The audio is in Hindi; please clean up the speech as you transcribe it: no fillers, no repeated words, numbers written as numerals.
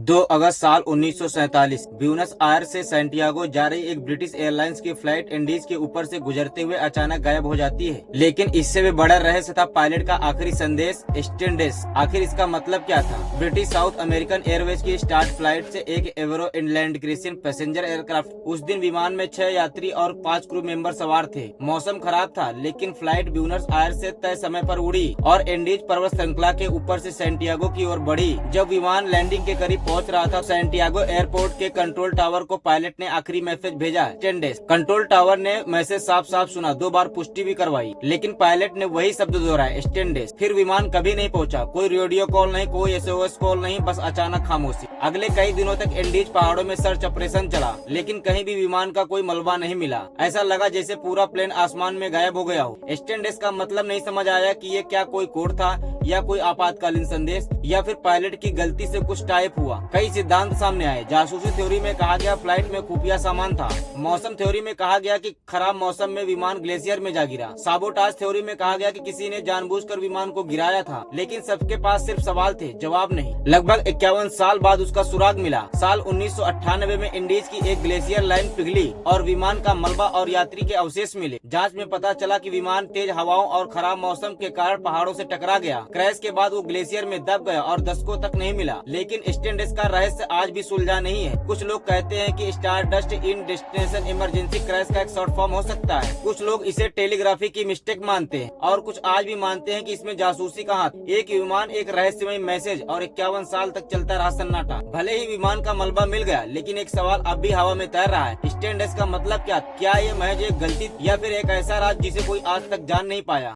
2 अगस्त साल 1947 ब्यूनस आयर्स से सैंटियागो जा रही एक ब्रिटिश एयरलाइंस की फ्लाइट इंडीज के ऊपर से गुजरते हुए अचानक गायब हो जाती है। लेकिन इससे भी बड़ा रहस्य था पायलट का आखिरी संदेश स्टेनडेस। आखिर इसका मतलब क्या था? ब्रिटिश साउथ अमेरिकन एयरवेज की स्टार्ट फ्लाइट से एक एवरो इनलैंड क्रिसियन पैसेंजर एयरक्राफ्ट। उस दिन विमान में 6 यात्री और 5 क्रू मेंबर सवार थे। मौसम खराब था, लेकिन फ्लाइट ब्यूनस आयर्स से तय समय पर उड़ी और इंडीज पर्वत श्रृंखला के ऊपर से सैंटियागो की ओर बढ़ी। जब विमान लैंडिंग के करीब पहुंच रहा था, सैंटियागो एयरपोर्ट के कंट्रोल टावर को पायलट ने आखिरी मैसेज भेजा, स्टेनडेस। कंट्रोल टावर ने मैसेज साफ साफ सुना, 2 बार पुष्टि भी करवाई, लेकिन पायलट ने वही शब्द दोहराया, स्टेनडेस। फिर विमान कभी नहीं पहुंचा। कोई रेडियो कॉल नहीं, कोई एसओएस कॉल नहीं, बस अचानक खामोशी। अगले कई दिनों तक इंडीज पहाड़ों में सर्च ऑपरेशन चला, लेकिन कहीं भी विमान का कोई मलबा नहीं मिला। ऐसा लगा जैसे पूरा प्लेन आसमान में गायब हो गया हो। स्टेनडेस का मतलब नहीं समझ आया कि ये क्या कोई कोड था या कोई आपातकालीन संदेश, या फिर पायलट की गलती से कुछ टाइप हुआ। कई सिद्धांत सामने आए। जासूसी थ्योरी में कहा गया फ्लाइट में खुफिया सामान था। मौसम थ्योरी में कहा गया कि खराब मौसम में विमान ग्लेशियर में जा गिरा। साबोटाज थ्योरी में कहा गया कि किसी ने जानबूझकर विमान को गिराया था। लेकिन सबके पास सिर्फ सवाल थे, जवाब नहीं। लगभग 51 साल बाद उसका सुराग मिला। साल 1998 में इंडीज की एक ग्लेशियर लाइन पिघली और विमान का मलबा और यात्री के अवशेष मिले। जांच में पता चला कि विमान तेज हवाओं और खराब मौसम के कारण पहाड़ों से टकरा गया। क्रैश के बाद वो ग्लेशियर में दब गया और दशकों तक नहीं मिला। लेकिन स्टेनडेस का रहस्य आज भी सुलझा नहीं है। कुछ लोग कहते हैं कि स्टारडस्ट इन डेस्टिनेशन इमरजेंसी क्रैश का एक शॉर्ट फॉर्म हो सकता है। कुछ लोग इसे टेलीग्राफी की मिस्टेक मानते हैं और कुछ आज भी मानते हैं कि इसमें जासूसी का हाथ। एक विमान, एक रहस्यमय मैसेज और 51 साल तक चलता रहा सन्नाटा। भले ही विमान का मलबा मिल गया, लेकिन एक सवाल अब भी हवा में तैर रहा है। स्टेनडेस का मतलब क्या? क्या ये महज एक गलती या फिर एक ऐसा राज जिसे कोई आज तक जान नहीं पाया?